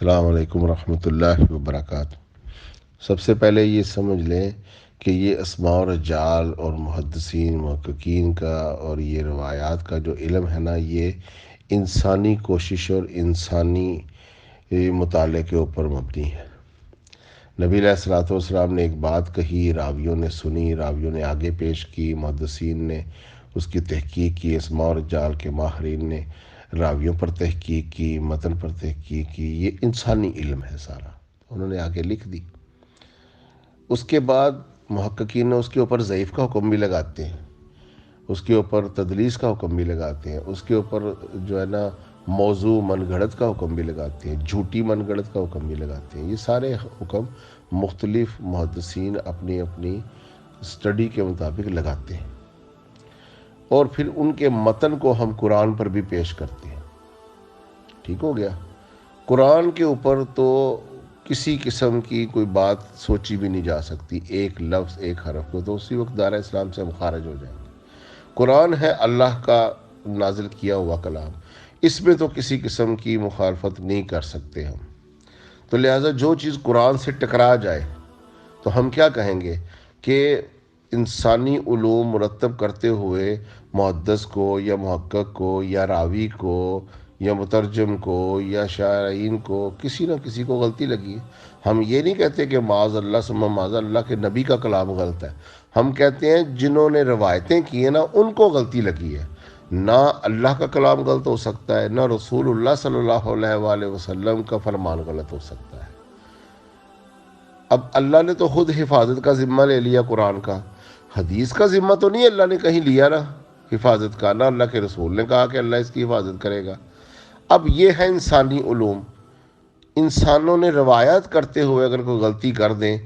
السلام علیکم ورحمۃ اللہ وبرکاتہ۔ سب سے پہلے یہ سمجھ لیں کہ یہ اسماء و رجال اور محدثین محققین کا اور یہ روایات کا جو علم ہے نا، یہ انسانی کوشش اور انسانی مطالعے کے اوپر مبنی ہے۔ نبی علیہ الصلوۃ والسلام نے ایک بات کہی، راویوں نے سنی، راویوں نے آگے پیش کی، محدثین نے اس کی تحقیق کی، اسماء و رجال کے ماہرین نے راویوں پر تحقیق کی، متن پر تحقیق کی۔ یہ انسانی علم ہے سارا، انہوں نے آگے لکھ دی۔ اس کے بعد محققین نے اس کے اوپر ضعیف کا حکم بھی لگاتے ہیں، اس کے اوپر تدلیس کا حکم بھی لگاتے ہیں، اس کے اوپر جو ہے نا موضوع من گھڑت کا حکم بھی لگاتے ہیں، جھوٹی من گھڑت کا حکم بھی لگاتے ہیں۔ یہ سارے حکم مختلف محدثین اپنی اپنی اسٹڈی کے مطابق لگاتے ہیں، اور پھر ان کے متن کو ہم قرآن پر بھی پیش کرتے ہیں۔ ٹھیک ہو گیا؟ قرآن کے اوپر تو کسی قسم کی کوئی بات سوچی بھی نہیں جا سکتی، ایک لفظ ایک حرف کو تو اسی وقت دائرہ اسلام سے ہم خارج ہو جائیں گے۔ قرآن ہے اللہ کا نازل کیا ہوا کلام، اس میں تو کسی قسم کی مخالفت نہیں کر سکتے ہم۔ تو لہٰذا جو چیز قرآن سے ٹکرا جائے تو ہم کیا کہیں گے کہ انسانی علوم مرتب کرتے ہوئے محدث کو یا محقق کو یا راوی کو یا مترجم کو یا شارعین کو کسی نہ کسی کو غلطی لگی ہے۔ ہم یہ نہیں کہتے کہ معاذ اللہ ثم معاذ اللہ کہ نبی کا کلام غلط ہے، ہم کہتے ہیں جنہوں نے روایتیں کی ہیں نا ان کو غلطی لگی ہے۔ نہ اللہ کا کلام غلط ہو سکتا ہے، نہ رسول اللہ صلی اللہ علیہ وآلہ وسلم کا فرمان غلط ہو سکتا ہے۔ اب اللہ نے تو خود حفاظت کا ذمہ لے لیا قرآن کا، حدیث کا ذمہ تو نہیں اللہ نے کہیں لیا نا حفاظت کا، نہ اللہ کے رسول نے کہا کہ اللہ اس کی حفاظت کرے گا۔ اب یہ ہے انسانی علوم، انسانوں نے روایات کرتے ہوئے اگر کوئی غلطی کر دیں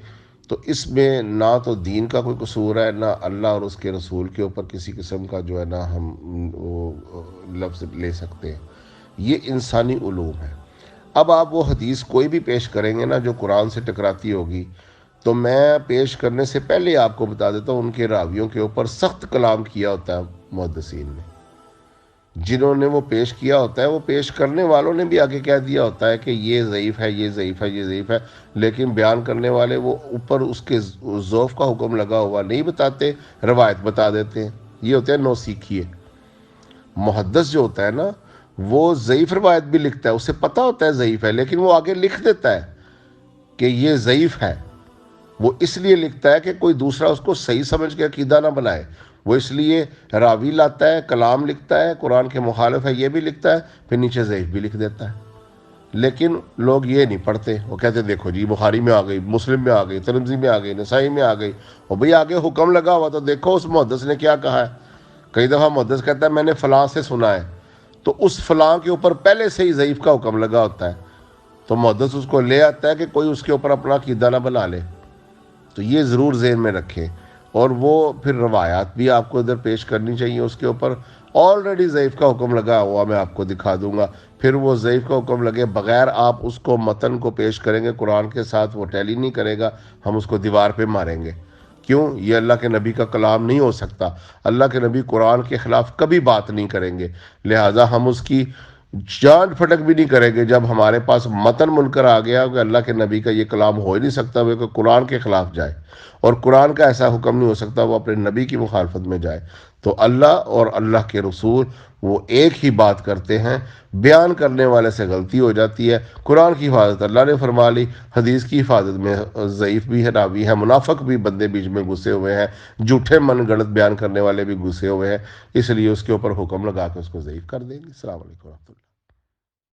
تو اس میں نہ تو دین کا کوئی قصور ہے، نہ اللہ اور اس کے رسول کے اوپر کسی قسم کا جو ہے نا ہم وہ لفظ لے سکتے ہیں۔ یہ انسانی علوم ہے۔ اب آپ وہ حدیث کوئی بھی پیش کریں گے نا جو قرآن سے ٹکراتی ہوگی، تو میں پیش کرنے سے پہلے آپ کو بتا دیتا ہوں ان کے راویوں کے اوپر سخت کلام کیا ہوتا ہے محدثین نے۔ جنہوں نے وہ پیش کیا ہوتا ہے، وہ پیش کرنے والوں نے بھی آگے کہہ دیا ہوتا ہے کہ یہ ضعیف ہے، یہ ضعیف ہے، یہ ضعیف ہے، لیکن بیان کرنے والے وہ اوپر اس کے ضعف کا حکم لگا ہوا نہیں بتاتے، روایت بتا دیتے ہیں۔ یہ ہوتے ہیں نو سیکھیے۔ محدث جو ہوتا ہے نا وہ ضعیف روایت بھی لکھتا ہے، اسے پتہ ہوتا ہے ضعیف ہے، لیکن وہ آگے لکھ دیتا ہے کہ یہ ضعیف ہے۔ وہ اس لیے لکھتا ہے کہ کوئی دوسرا اس کو صحیح سمجھ کے عقیدہ نہ بنائے، وہ اس لیے راوی لاتا ہے، کلام لکھتا ہے، قرآن کے مخالف ہے یہ بھی لکھتا ہے، پھر نیچے ضعیف بھی لکھ دیتا ہے۔ لیکن لوگ یہ نہیں پڑھتے، وہ کہتے ہیں دیکھو جی بخاری میں آ گئی، مسلم میں آ گئی، ترمذی میں آ گئی، نسائی میں آ گئی، اور بھئی آگے حکم لگا ہوا تو دیکھو اس محدث نے کیا کہا ہے۔ کئی دفعہ محدث کہتا ہے میں نے فلاں سے سنا ہے، تو اس فلاں کے اوپر پہلے سے ہی ضعیف کا حکم لگا ہوتا ہے، تو محدث اس کو لے آتا ہے کہ کوئی اس کے اوپر اپنا عقیدہ نہ بنا لے۔ تو یہ ضرور ذہن میں رکھیں، اور وہ پھر روایات بھی آپ کو ادھر پیش کرنی چاہیے، اس کے اوپر آلریڈی ضعیف کا حکم لگا ہوا میں آپ کو دکھا دوں گا، پھر وہ ضعیف کا حکم لگے بغیر آپ اس کو متن کو پیش کریں گے قرآن کے ساتھ، وہ ٹیلی نہیں کرے گا، ہم اس کو دیوار پہ ماریں گے۔ کیوں؟ یہ اللہ کے نبی کا کلام نہیں ہو سکتا، اللہ کے نبی قرآن کے خلاف کبھی بات نہیں کریں گے، لہٰذا ہم اس کی جان پھٹک بھی نہیں کریں گے جب ہمارے پاس متن منکر آ گیا کہ اللہ کے نبی کا یہ کلام ہو ہی نہیں سکتا وہ کہ قرآن کے خلاف جائے، اور قرآن کا ایسا حکم نہیں ہو سکتا وہ اپنے نبی کی مخالفت میں جائے۔ تو اللہ اور اللہ کے رسول وہ ایک ہی بات کرتے ہیں، بیان کرنے والے سے غلطی ہو جاتی ہے، قرآن کی حفاظت اللہ نے فرما لی، حدیث کی حفاظت میں ضعیف بھی ہے، راوی ہے، منافق بھی بندے بیچ میں گھسے ہوئے ہیں، جھوٹے من گڑت بیان کرنے والے بھی گھسے ہوئے ہیں، اس لیے اس کے اوپر حکم لگا کے اس کو ضعیف کر دیں گے۔ السلام علیکم ورحمۃ اللہ۔